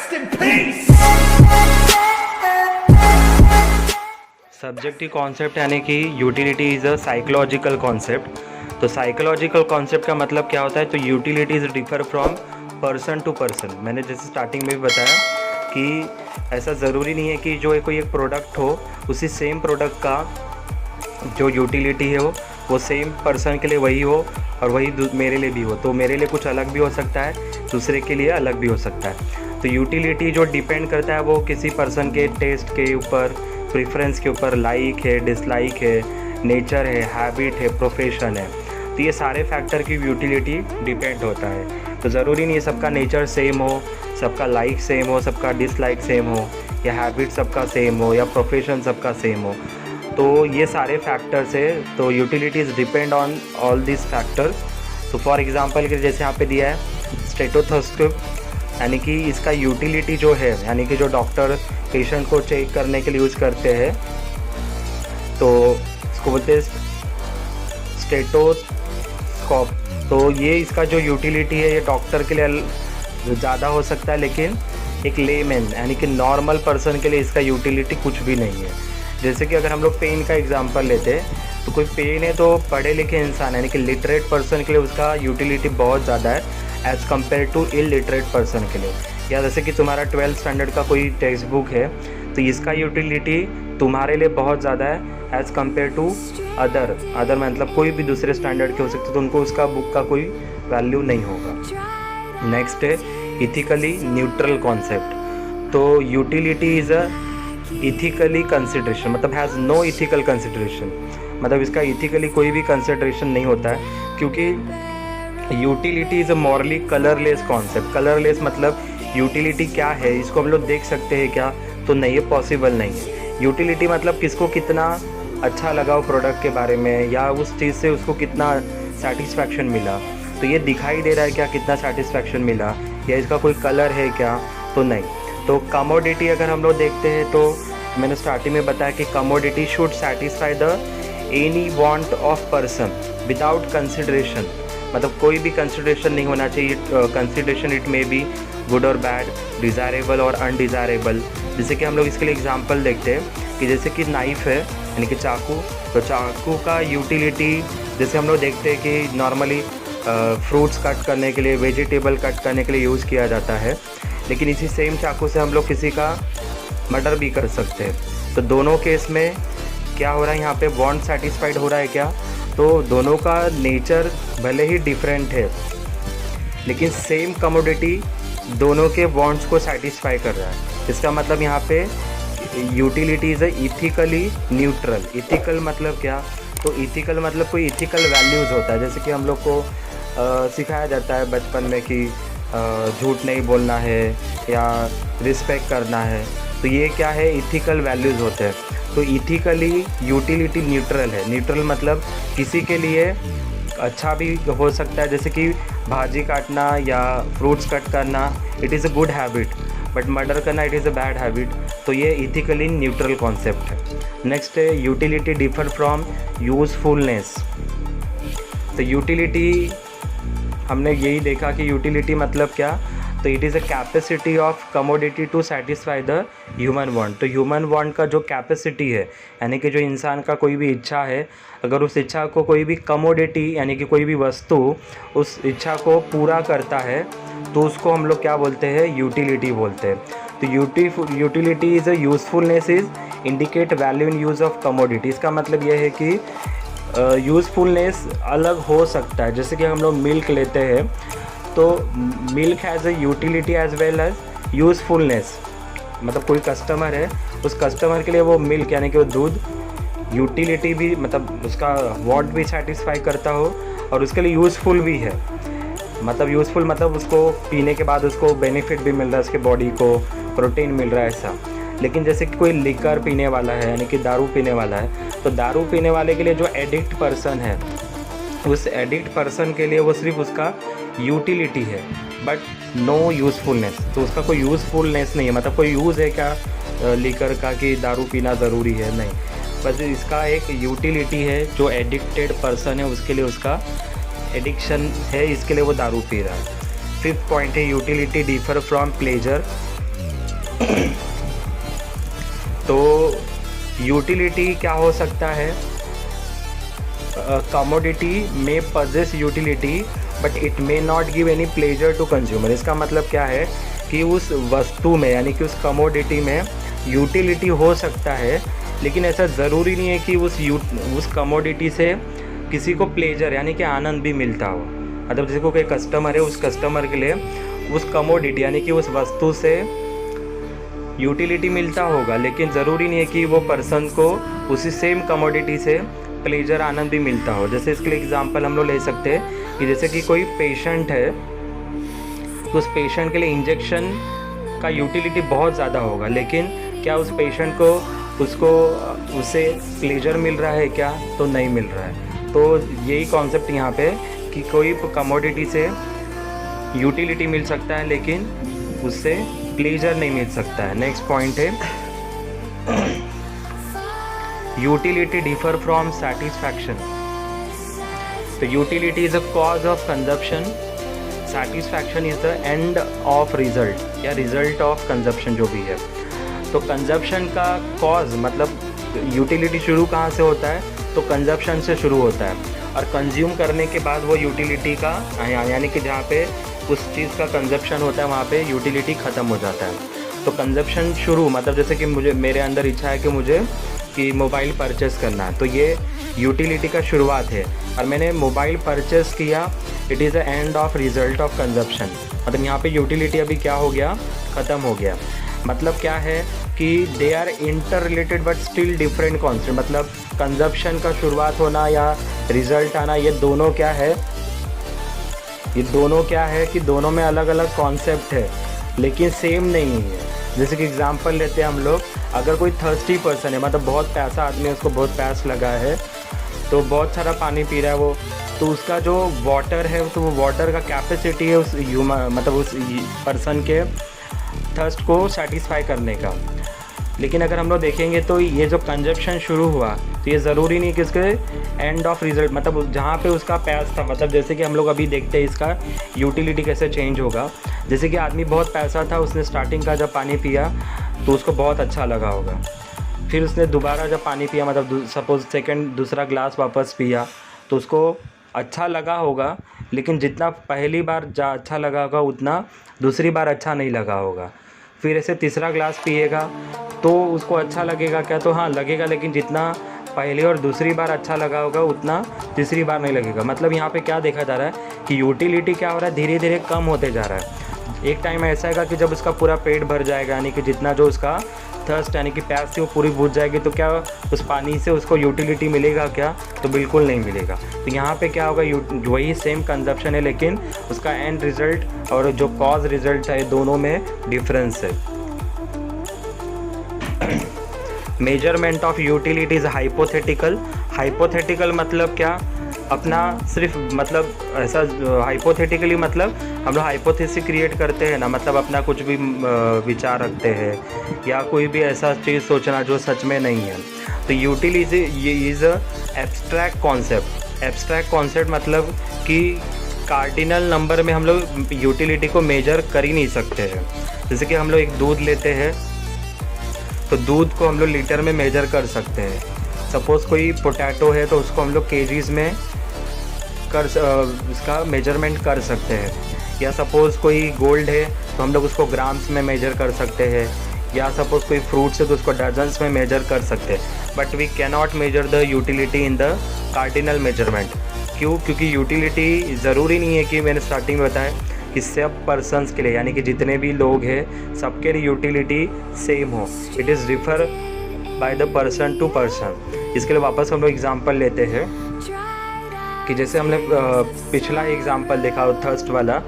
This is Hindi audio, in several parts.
Rest in peace. Subjective concept यानी कि utility is a psychological concept. तो साइकोलॉजिकल कॉन्सेप्ट का मतलब क्या होता है? तो utilities differ from person to person. मैंने जैसे स्टार्टिंग में भी बताया कि ऐसा ज़रूरी नहीं है कि जो कोई एक प्रोडक्ट हो उसी सेम प्रोडक्ट का जो यूटिलिटी है वो सेम पर्सन के लिए वही हो और वही मेरे लिए भी हो। तो मेरे लिए कुछ अलग भी हो सकता है, दूसरे के लिए अलग भी हो सकता है। तो यूटिलिटी जो डिपेंड करता है वो किसी पर्सन के टेस्ट के ऊपर, प्रेफरेंस के ऊपर, लाइक है, डिसलाइक है, नेचर है, हैबिट है, प्रोफेशन है। तो ये सारे फैक्टर की यूटिलिटी डिपेंड होता है। तो ज़रूरी नहीं है सबका नेचर सेम हो, सबका लाइक सेम हो, सबका डिसलाइक सेम हो, या हैबिट सबका सेम हो, या प्रोफेशन सबका सेम हो। तो ये सारे फैक्टर्स है। तो utilities depend on all this factors. तो फॉर एग्जांपल कि जैसे यहाँ पे दिया है स्टेथोस्कोप, यानी कि इसका यूटिलिटी जो है, यानी कि जो डॉक्टर पेशेंट को चेक करने के लिए यूज़ करते हैं, तो इसको बोलते हैं स्टेथोस्कोप। तो ये इसका जो यूटिलिटी है ये डॉक्टर के लिए ज़्यादा हो सकता है, लेकिन एक लेमैन यानी कि नॉर्मल पर्सन के लिए इसका यूटिलिटी कुछ भी नहीं है। जैसे कि अगर हम लोग पेन का एग्जांपल लेते हैं, तो कोई पेन है तो पढ़े लिखे इंसान यानी कि लिटरेट पर्सन के लिए उसका यूटिलिटी बहुत ज़्यादा है as compare to illiterate person के लिए। या जैसे कि तुम्हारा 12th स्टैंडर्ड का कोई टेक्स्ट बुक है तो इसका यूटिलिटी तुम्हारे लिए बहुत ज़्यादा है एज़ कम्पेयर टू अदर मतलब कोई भी दूसरे स्टैंडर्ड के हो सकते, तो उनको उसका बुक का कोई वैल्यू नहीं होगा। नेक्स्ट है इथिकली न्यूट्रल कॉन्सेप्ट। तो utility is a ethically consideration, मतलब हैज़ नो इथिकल कंसिडरेशन, मतलब इसका इथिकली कोई भी कंसिडरेशन नहीं होता है, क्योंकि utility is a morally colourless concept. Colourless मतलब यूटिलिटी क्या है, इसको हम लोग देख सकते हैं क्या? तो नहीं, ये पॉसिबल नहीं है। यूटिलिटी मतलब किसको कितना अच्छा लगा वो प्रोडक्ट के बारे में, या उस चीज़ से उसको कितना सेटिस्फैक्शन मिला, तो ये दिखाई दे रहा है क्या कितना सेटिस्फैक्शन मिला, या इसका कोई कलर है क्या? तो नहीं। तो कमोडिटी अगर हम लोग देखते हैं तो मैंने स्टार्टिंग में बताया कि commodity should satisfy the any want of person without consideration, मतलब कोई भी कंसिडरेशन नहीं होना चाहिए। Consideration it may be good और बैड, डिज़ायरेबल और अनडिज़ायरेबल। जैसे कि हम लोग इसके लिए एग्जांपल देखते हैं कि जैसे कि नाइफ़ है यानी कि चाकू, तो चाकू का यूटिलिटी जैसे हम लोग देखते हैं कि नॉर्मली फ्रूट्स कट करने के लिए, वेजिटेबल कट करने के लिए यूज़ किया जाता है, लेकिन इसी सेम चाकू से हम लोग किसी का मर्डर भी कर सकते हैं। तो दोनों केस में क्या हो रहा है, यहाँ पे वांट सेटिस्फाइड हो रहा है क्या? तो दोनों का नेचर भले ही डिफरेंट है, लेकिन सेम कमोडिटी दोनों के वांट्स को सेटिस्फाई कर रहा है। इसका मतलब यहाँ पे utility is ethically neutral. Ethical मतलब क्या? तो इथिकल मतलब कोई इथिकल वैल्यूज़ होता है। जैसे कि हम लोग को सिखाया जाता है बचपन में कि झूठ नहीं बोलना है या रिस्पेक्ट करना है, तो ये क्या है? इथिकल वैल्यूज़ होते हैं। तो इथिकली यूटिलिटी न्यूट्रल है। न्यूट्रल मतलब किसी के लिए अच्छा भी हो सकता है, जैसे कि भाजी काटना या फ्रूट्स कट करना it is a good habit, but murder करना it is a bad habit. तो ये इथिकली न्यूट्रल कॉन्सेप्ट है। नेक्स्ट है यूटिलिटी डिफर फ्रॉम यूज़फुलनेस। तो यूटिलिटी हमने यही देखा कि यूटिलिटी मतलब क्या? तो it is a capacity of commodity to satisfy the human want. तो ह्यूमन वांट का जो कैपेसिटी है, यानी कि जो इंसान का कोई भी इच्छा है, अगर उस इच्छा को कोई भी कमोडिटी यानी कि कोई भी वस्तु उस इच्छा को पूरा करता है, तो उसको हम लोग क्या बोलते हैं? यूटिलिटी बोलते हैं। तो utility is a usefulness is indicate value in use of commodity. इसका मतलब यह है कि यूज़फुलनेस अलग हो सकता है। जैसे कि हम लोग मिल्क लेते हैं, तो milk has a utility as well as usefulness. मतलब कोई कस्टमर है, उस कस्टमर के लिए वो मिल्क यानी कि वो दूध यूटिलिटी भी, मतलब उसका वांट भी सेटिस्फाई करता हो और उसके लिए यूज़फुल भी है। मतलब यूज़फुल मतलब उसको पीने के बाद उसको बेनिफिट भी मिल रहा है, उसके बॉडी को प्रोटीन मिल रहा है, ऐसा। लेकिन जैसे कि कोई लिकर पीने वाला है यानी कि दारू पीने वाला है, तो दारू पीने वाले के लिए जो एडिक्ट पर्सन है, उस एडिक्ट पर्सन के लिए वो सिर्फ उसका यूटिलिटी है बट नो यूज़फुलनेस। तो उसका कोई यूज़फुलनेस नहीं है, मतलब कोई यूज़ है क्या लिकर का कि दारू पीना ज़रूरी है? नहीं, बस इसका एक यूटिलिटी है। जो एडिक्टेड पर्सन है उसके लिए उसका एडिक्शन है, इसके लिए वो दारू पी रहा है। फिफ्थ पॉइंट है यूटिलिटी डिफर फ्रॉम प्लेजर। तो यूटिलिटी क्या हो सकता है? कमोडिटी में possess utility but it may not give any pleasure to consumer. इसका मतलब क्या है कि उस वस्तु में यानी कि उस कमोडिटी में यूटिलिटी हो सकता है, लेकिन ऐसा ज़रूरी नहीं है कि उस कमोडिटी से किसी को प्लेजर यानी कि आनंद भी मिलता हो। मतलब जैसे को कोई कस्टमर है, उस कस्टमर के लिए उस कमोडिटी यानी कि उस वस्तु से यूटिलिटी मिलता होगा, लेकिन ज़रूरी नहीं है कि वो पर्सन को उसी सेम कमोडिटी से प्लेजर आनंद भी मिलता हो। जैसे इसके लिए एग्जांपल हम लोग ले सकते हैं कि जैसे कि कोई पेशेंट है, तो उस पेशेंट के लिए इंजेक्शन का यूटिलिटी बहुत ज़्यादा होगा, लेकिन क्या उस पेशेंट को उससे प्लेजर मिल रहा है क्या? तो नहीं मिल रहा है। तो यही कॉन्सेप्ट यहाँ पे कि कोई कमोडिटी से यूटिलिटी मिल सकता है, लेकिन उससे प्लेजर नहीं मिल सकता है। नेक्स्ट पॉइंट है यूटिलिटी डिफर फ्रॉम सेटिस्फैक्शन। तो utility is a cause of consumption, satisfaction is the end of result या रिजल्ट ऑफ कंजप्शन जो भी है। तो कंजप्शन का कॉज मतलब यूटिलिटी शुरू कहाँ से होता है? तो कंजप्शन से शुरू होता है, और कंज्यूम करने के बाद वो यूटिलिटी का यानी कि जहाँ पे उस चीज़ का कंजप्शन होता है वहाँ पे यूटिलिटी ख़त्म हो जाता है। तो कंजप्शन शुरू मतलब जैसे कि मेरे अंदर इच्छा है कि मुझे मोबाइल परचेस करना है, तो ये यूटिलिटी का शुरुआत है, और मैंने मोबाइल परचेस किया, it is the end of result of consumption. मतलब यहाँ पे यूटिलिटी अभी क्या हो गया? ख़त्म हो गया। मतलब क्या है कि they are interrelated but still different concept. मतलब कंजप्शन का शुरुआत होना या रिजल्ट आना, ये दोनों क्या है कि दोनों में अलग अलग कॉन्सेप्ट है, लेकिन सेम नहीं है। जैसे कि एग्जांपल लेते हैं हम लोग, अगर कोई थर्स्टी पर्सन है, मतलब बहुत प्यासा आदमी है, उसको बहुत प्यास लगा है, तो बहुत सारा पानी पी रहा है वो, तो उसका जो वाटर है, तो वो वाटर का कैपेसिटी है उस मतलब उस पर्सन के थर्स्ट को सेटिस्फाई करने का। लेकिन अगर हम लोग देखेंगे तो ये जो कंजप्शन शुरू हुआ, तो ये ज़रूरी नहीं कि इसके एंड ऑफ रिजल्ट मतलब जहाँ पे उसका प्यास था, मतलब जैसे कि हम लोग अभी देखते हैं इसका यूटिलिटी कैसे चेंज होगा। जैसे कि आदमी बहुत प्यासा था, उसने स्टार्टिंग का जब पानी पिया तो उसको बहुत अच्छा लगा होगा, फिर उसने दोबारा जब पानी पिया मतलब सपोज़ दूसरा ग्लास वापस पिया तो उसको अच्छा लगा होगा, लेकिन जितना पहली बार अच्छा लगा होगा उतना दूसरी बार अच्छा नहीं लगा होगा। फिर ऐसे तीसरा ग्लास पिएगा तो उसको अच्छा लगेगा क्या? तो हाँ लगेगा, लेकिन जितना पहली और दूसरी बार अच्छा लगा होगा उतना तीसरी बार नहीं लगेगा। मतलब यहाँ पे क्या देखा जा रहा है कि यूटिलिटी क्या हो रहा है, धीरे धीरे कम होते जा रहा है। एक टाइम ऐसा आएगा कि जब उसका पूरा पेट भर जाएगा, यानी कि जितना जो उसका थर्स्ट यानी कि प्यास थी वो पूरी बुझ जाएगी, तो क्या उस पानी से उसको यूटिलिटी मिलेगा क्या? तो बिल्कुल नहीं मिलेगा। तो यहाँ पे क्या होगा, वही सेम कंजप्शन है, लेकिन उसका एंड रिज़ल्ट और जो कॉज रिज़ल्ट है दोनों में डिफरेंस है। Measurement of utility is hypothetical. Hypothetical मतलब क्या? अपना सिर्फ मतलब ऐसा हाइपोथेटिकली मतलब हम लोग हाइपोथेसिस क्रिएट करते हैं ना, मतलब अपना कुछ भी विचार रखते हैं या कोई भी ऐसा चीज़ सोचना जो सच में नहीं है। तो utility is abstract concept. Abstract concept मतलब कि कार्डिनल नंबर में हम लोग यूटिलिटी को मेजर कर ही नहीं सकते हैं। जैसे कि हम लोग एक दूध लेते हैं तो दूध को हम लोग लीटर में मेजर कर सकते हैं। सपोज़ कोई पोटैटो है तो उसको हम लोग केजीज़ में उसका मेजरमेंट कर सकते हैं, या सपोज़ कोई गोल्ड है तो हम लोग उसको ग्राम्स में मेजर कर सकते हैं, या सपोज़ कोई फ्रूट्स है तो उसको डजन्स में मेजर कर सकते हैं। But we can not measure the utility in the cardinal measurement. क्यों? क्योंकि यूटिलिटी ज़रूरी नहीं है कि मैंने स्टार्टिंग में बताया कि सब पर्सनस के लिए यानी कि जितने भी लोग हैं सबके लिए यूटिलिटी सेम हो। It is differ by the person to person. इसके लिए वापस हम लोग एग्जांपल लेते हैं कि जैसे हमने पिछला एग्जांपल देखा थर्स्ट वाला,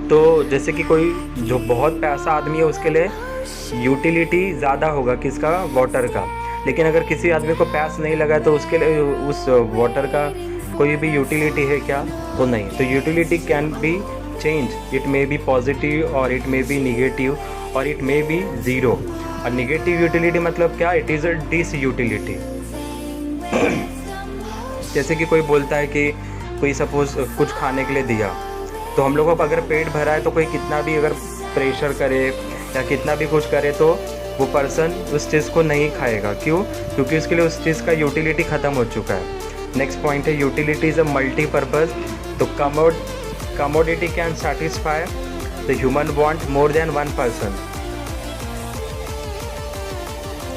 तो जैसे कि कोई जो बहुत प्यासा आदमी है उसके लिए यूटिलिटी ज़्यादा होगा किसका? वाटर का। लेकिन अगर किसी आदमी को प्यास नहीं लगा तो उसके लिए उस वाटर का कोई भी यूटिलिटी है क्या? तो नहीं। तो utility can be change, it may be positive और इट मे बी निगेटिव और इट मे बी ज़ीरो। और निगेटिव यूटिलिटी मतलब क्या? It is a disutility. जैसे कि कोई बोलता है कि कोई सपोज़ कुछ खाने के लिए दिया, तो हम लोगों को अगर पेट भरा है तो कोई कितना भी अगर प्रेशर करे या कितना भी कुछ करे तो वो पर्सन उस चीज़ को नहीं खाएगा। क्यों? क्योंकि उसके लिए उस चीज़ का यूटिलिटी ख़त्म हो चुका है। नेक्स्ट पॉइंट है यूटिलिटी इज़ अ मल्टीपर्पज़। तो commodity can satisfy the human want more than one person.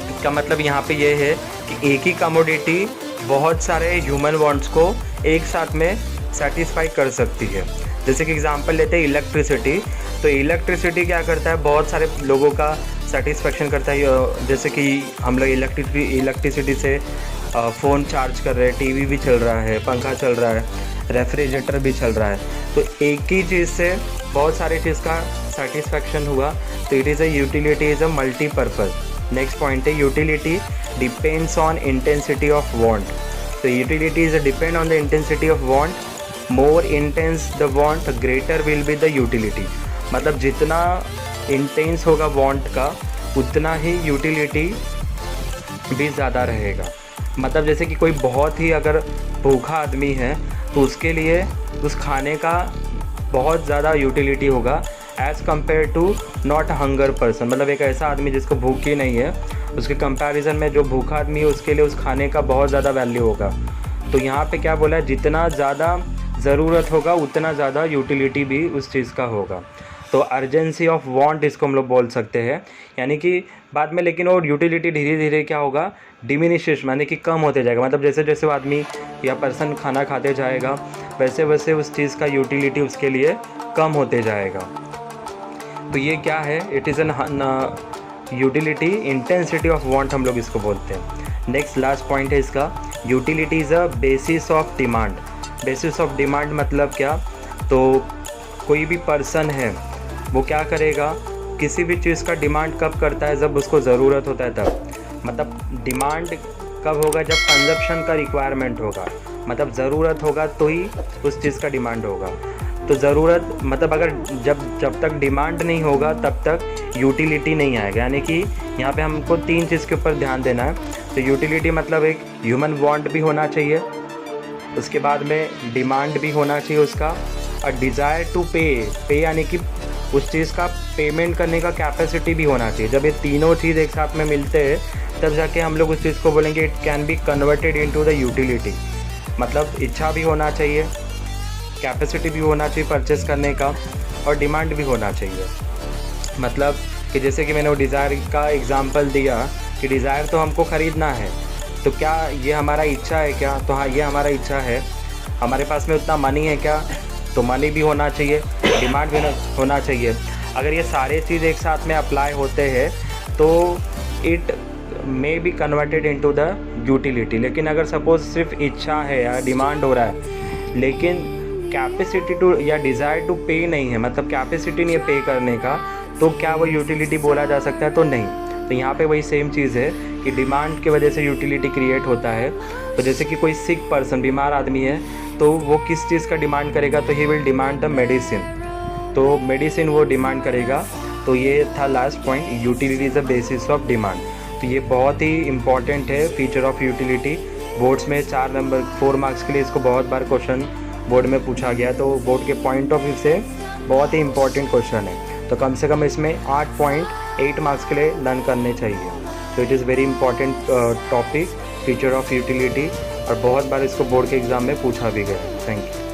इसका मतलब यहाँ पे ये है कि एक ही कमोडिटी बहुत सारे ह्यूमन वांट्स को एक साथ में सेटिस्फाई कर सकती है। जैसे कि एग्जांपल लेते हैं इलेक्ट्रिसिटी। तो इलेक्ट्रिसिटी क्या करता है, बहुत सारे लोगों का सेटिस्फेक्शन करता है। जैसे कि हम लोग इलेक्ट्रिसिटी से फ़ोन चार्ज कर रहे हैं, टीवी भी चल रहा है, पंखा चल रहा है, रेफ्रिजरेटर भी चल रहा है। तो एक ही चीज़ से बहुत सारी चीज़ का सेटिस्फेक्शन हुआ, तो it is a utility is a multipurpose. Next point है utility depends on intensity of want. तो utility is depend on the intensity of want. More intense the want greater will be the utility. मतलब जितना इंटेंस होगा वांट का उतना ही यूटिलिटी भी ज़्यादा रहेगा। मतलब जैसे कि कोई बहुत ही अगर भूखा आदमी है तो उसके लिए उस खाने का बहुत ज़्यादा यूटिलिटी होगा as compare to not hunger person. मतलब एक ऐसा आदमी जिसको भूख ही नहीं है, उसके कंपैरिजन में जो भूखा आदमी है उसके लिए उस खाने का बहुत ज़्यादा वैल्यू होगा। तो यहाँ पे क्या बोला है, जितना ज़्यादा ज़रूरत होगा उतना ज़्यादा यूटिलिटी भी उस चीज़ का होगा। तो अर्जेंसी ऑफ वांट इसको हम लोग बोल सकते हैं। यानी कि बाद में लेकिन और यूटिलिटी धीरे धीरे क्या होगा, डिमिनिशेस यानी कि कम होते जाएगा। मतलब जैसे जैसे वो आदमी या पर्सन खाना खाते जाएगा वैसे वैसे उस चीज़ का यूटिलिटी उसके लिए कम होते जाएगा। तो ये क्या है, it is an utility intensity of want हम लोग इसको बोलते हैं। नेक्स्ट लास्ट पॉइंट है इसका, utility is a basis of demand. Basis of demand मतलब क्या, तो कोई भी पर्सन है वो क्या करेगा, किसी भी चीज़ का डिमांड कब करता है, जब उसको ज़रूरत होता है तब। मतलब डिमांड कब होगा, जब कंजप्शन का रिक्वायरमेंट होगा। मतलब ज़रूरत होगा तो ही उस चीज़ का डिमांड होगा। तो ज़रूरत मतलब अगर जब तक डिमांड नहीं होगा तब तक यूटिलिटी नहीं आएगा। यानी कि यहाँ पे हमको 3 चीज़ के ऊपर ध्यान देना है। तो यूटिलिटी मतलब एक ह्यूमन वांट भी होना चाहिए, उसके बाद में डिमांड भी होना चाहिए उसका, और डिज़ायर टू पे यानी कि उस चीज़ का पेमेंट करने का कैपेसिटी भी होना चाहिए। जब ये तीनों चीज़ एक साथ में मिलते हैं तब जाके हम लोग उस चीज़ को बोलेंगे it can be converted into the utility. मतलब इच्छा भी होना चाहिए, कैपेसिटी भी होना चाहिए परचेस करने का, और डिमांड भी होना चाहिए। मतलब कि जैसे कि मैंने वो डिज़ायर का एग्जांपल दिया कि डिज़ायर तो हमको ख़रीदना है, तो क्या ये हमारा इच्छा है क्या? तो हाँ, ये हमारा इच्छा है। हमारे पास में उतना मनी है क्या? तो मनी भी होना चाहिए, डिमांड भी होना चाहिए। अगर ये सारे चीज़ एक साथ में अप्लाई होते हैं तो it may be converted into the utility. लेकिन अगर सपोज सिर्फ इच्छा है या डिमांड हो रहा है लेकिन कैपेसिटी टू या डिज़ायर टू पे नहीं है, मतलब कैपेसिटी नहीं है पे करने का, तो क्या वो यूटिलिटी बोला जा सकता है? तो नहीं। तो यहाँ पे वही सेम चीज़ है कि डिमांड की वजह से यूटिलिटी क्रिएट होता है। तो जैसे कि कोई सिक पर्सन, बीमार आदमी है, तो वो किस चीज़ का डिमांड करेगा, तो he will demand the medicine. तो मेडिसिन वो डिमांड करेगा। तो ये था last point, utility is the basis of demand. तो ये बहुत ही इंपॉर्टेंट है, फीचर ऑफ यूटिलिटी। बोर्ड्स में 4 मार्क्स के लिए इसको बहुत बार क्वेश्चन बोर्ड में पूछा गया, तो बोर्ड के पॉइंट ऑफ व्यू से बहुत ही इंपॉर्टेंट क्वेश्चन है। तो कम से कम इसमें 8 मार्क्स के लिए लर्न करने चाहिए। तो it is very important topic, feature of utility, और बहुत बार इसको बोर्ड के एग्ज़ाम में पूछा भी गया। Thank you.